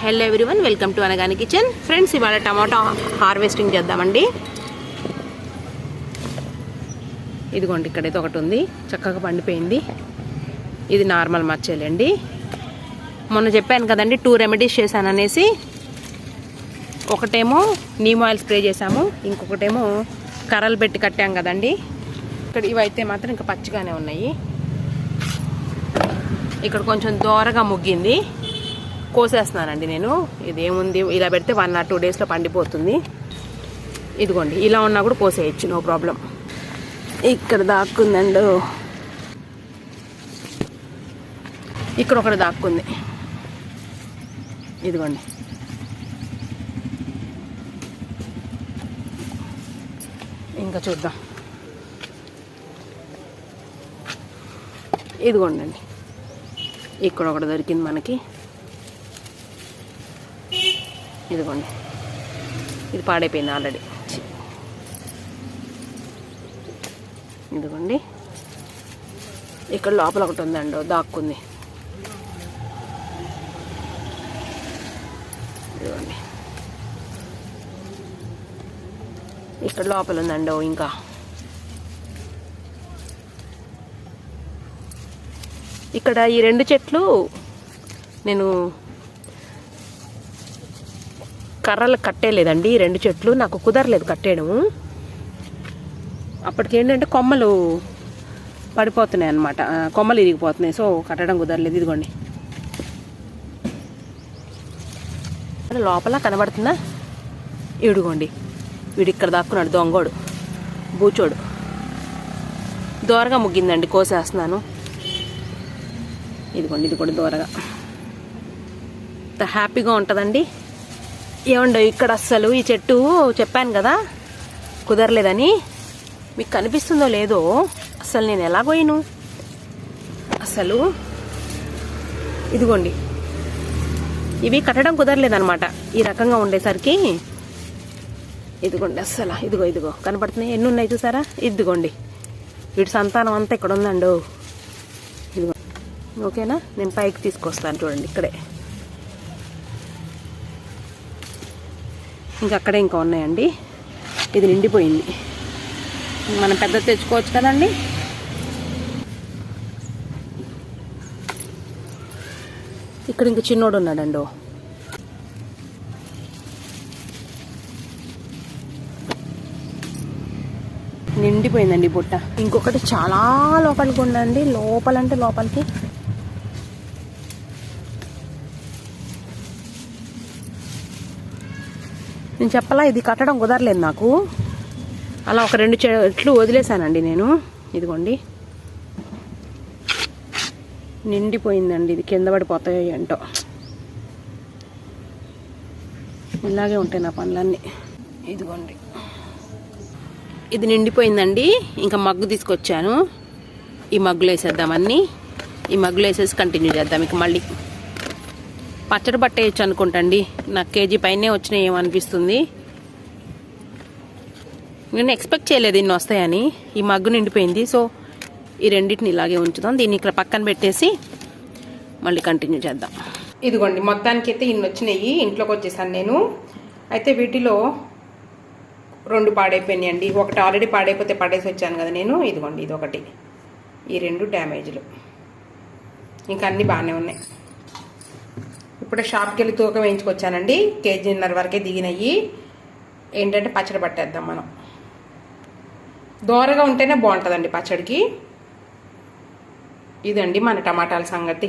Hello everyone, welcome to Anagani kitchen. Friends, ఇవాళ టమాటా harvesting చేద్దామండి. ఇదిగోండి, ఇక్కడైతే ఒకటి ఉంది, చక్కగా పండిపోయింది. ఇది నార్మల్ మచ్చేలండి. మొన్న చెప్పాను కదండి 2 రెమెడీస్ చేశాను అనేసి. ఒకటేమో నీమ్ ఆయిల్ స్ప్రే చేసాము, ఇంకొకటేమో కర్రలు పెట్టి కట్టాం కదండి. ఇక్కడ ఇవైతే మాత్రం ఇంకా పచ్చిగానే ఉన్నాయి. ఇక్కడ కొంచెం దోరగా ముగ్గింది, కోసేస్తున్నానండి నేను. ఇదేముంది, ఇలా పెడితే 1 or 2 డేస్లో పండిపోతుంది. ఇదిగోండి, ఇలా ఉన్నా కూడా కోసేయచ్చు, నో ప్రాబ్లం. ఇక్కడ దాక్కుందండి, ఇక్కడ ఒకటి దాక్కుంది. ఇదిగోండి, ఇంకా చూద్దాం. ఇదిగోండి, ఇక్కడ ఒకటి దొరికింది మనకి. ఇదిగోండి, ఇది పాడైపోయింది ఆల్రెడీ. ఇదిగోండి, ఇక్కడ లోపల ఒకటి ఉందండి, దాక్కుంది. ఇదిగోండి, ఇక్కడ లోపల ఉందండి. ఇంకా ఇక్కడ ఈ 2 చెట్లు నేను కర్రలు కట్టేలేదండి. ఈ 2 చెట్లు నాకు కుదరలేదు కట్టేయడము. అప్పటికి ఏంటంటే కొమ్మలు పడిపోతున్నాయి అన్నమాట, కొమ్మలు ఇరిగిపోతున్నాయి. సో కట్టడం కుదరలేదు. ఇదిగోండి, లోపల కనబడుతుందా? ఇదిగోండి, వీడు ఇక్కడ దాక్కున్నాడు, దొంగోడు, బూచోడు. దోరగా ముగ్గిందండి, కోసేస్తున్నాను. ఇదిగోండి, ఇది కూడా దోరగా. హ్యాపీగా ఉంటుందండి. ఏమండో ఇక్కడ అస్సలు ఈ చెట్టు చెప్పాను కదా కుదరలేదని, మీకు కనిపిస్తుందో లేదో, అసలు నేను ఎలా పోయిను అసలు. ఇదిగోండి, ఇవి కట్టడం కుదరలేదనమాట ఈ రకంగా ఉండేసరికి. ఇదిగోండి, అస్సలు ఇదిగో కనపడుతున్నాయి. ఎన్ని ఉన్నాయి చూసారా? ఇదిగోండి, వీటి సంతానం అంతా ఇక్కడ ఉందండు. ఇదిగో, ఓకేనా? నేను పైకి తీసుకొస్తాను, చూడండి. ఇక్కడే అక్కడే ఇంకా ఉన్నాయండి. ఇది నిండిపోయింది, మనం పెద్ద తెచ్చుకోవచ్చు కదండి. ఇక్కడ ఇంక చిన్నోడు ఉన్నాడండి. నిండిపోయిందండి బుట్ట. ఇంకొకటి చాలా లోపలికి ఉండండి, లోపలంటే లోపలికి. నేను చెప్పలా, ఇది కట్టడం కుదరలేదు నాకు. అలా ఒక 2 చెట్లు వదిలేసానండి నేను. ఇదిగోండి, నిండిపోయిందండి. ఇది కింద పడిపోతాయో ఏంటో, ఇలాగే ఉంటాయి నా పనులన్నీ. ఇదిగోండి, ఇది నిండిపోయిందండి. ఇంకా మగ్గు తీసుకొచ్చాను, ఈ మగ్గులు వేసేద్దామన్నీ. ఈ మగ్గులు వేసేసి కంటిన్యూ చేద్దాం. ఇక మళ్ళీ పచ్చడి పట్టేయచ్చు అనుకుంటండి. నాకు కేజీ పైనే వచ్చినాయి ఏమనిపిస్తుంది. నేను ఎక్స్పెక్ట్ చేయలేదు ఇన్ని వస్తాయని. ఈ మగ్గు నిండిపోయింది, సో ఈ రెండింటిని ఇలాగే ఉంచుదాం. దీన్ని ఇక్కడ పక్కన పెట్టేసి మళ్ళీ కంటిన్యూ చేద్దాం. ఇదిగోండి, మొత్తానికి అయితే ఇన్ని వచ్చినాయి. ఇంట్లోకి వచ్చేసాను నేను. అయితే వీటిలో 2 పాడైపోయినాయి అండి. ఒకటి ఆల్రెడీ పాడైపోతే పడేసి వచ్చాను కదా నేను. ఇదిగోండి, ఇది ఒకటి. ఈ 2 డ్యామేజ్లు. ఇంకా అన్నీ బాగానే ఉన్నాయి. ఇప్పుడే షాప్కి వెళ్ళి తూకం వేయించుకొచ్చానండి. 1.5 kg వరకే దిగినాయి. ఏంటంటే పచ్చడి పట్టేద్దాం మనం. దోరగా ఉంటేనే బాగుంటుందండి పచ్చడికి. ఇదండి మన టమాటాల సంగతి.